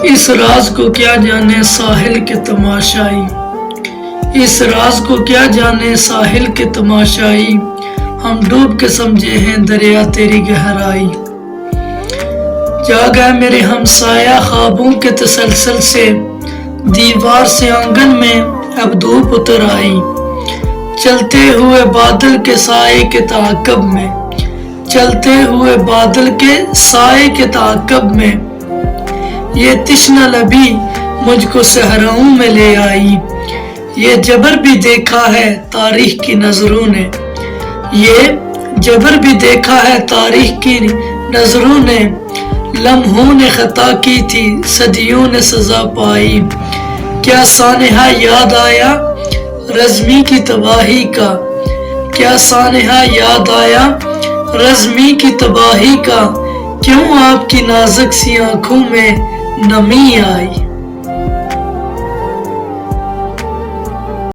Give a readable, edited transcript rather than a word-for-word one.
اس راز کو کیا جانے ساحل کے تماشائی، اس راز کو کیا جانے ساحل کے تماشائی، ہم ڈوب کے سمجھے ہیں دریا تیری گہرائی۔ جاگ ہے میرے ہمسایہ خوابوں کے تسلسل سے، دیوار سے آنگن میں اب دھوپ اتر آئی۔ چلتے ہوئے بادل کے سائے کے تعاقب میں، چلتے ہوئے بادل کے سائے کے تعاقب میں، یہ تشنہ لبی مجھ کو صحراؤں میں لے آئی۔ یہ جبر بھی دیکھا ہے تاریخ کی نظروں نے، یہ جبر بھی دیکھا ہے تاریخ کی نظروں نے، لمحوں نے خطا کی تھی صدیوں نے سزا پائی۔ کیا سانحہ یاد آیا رزمی کی تباہی کا، کیا سانحہ یاد آیا رزمی کی تباہی کا، کیوں آپ کی نازک سی آنکھوں میں نمی آئی۔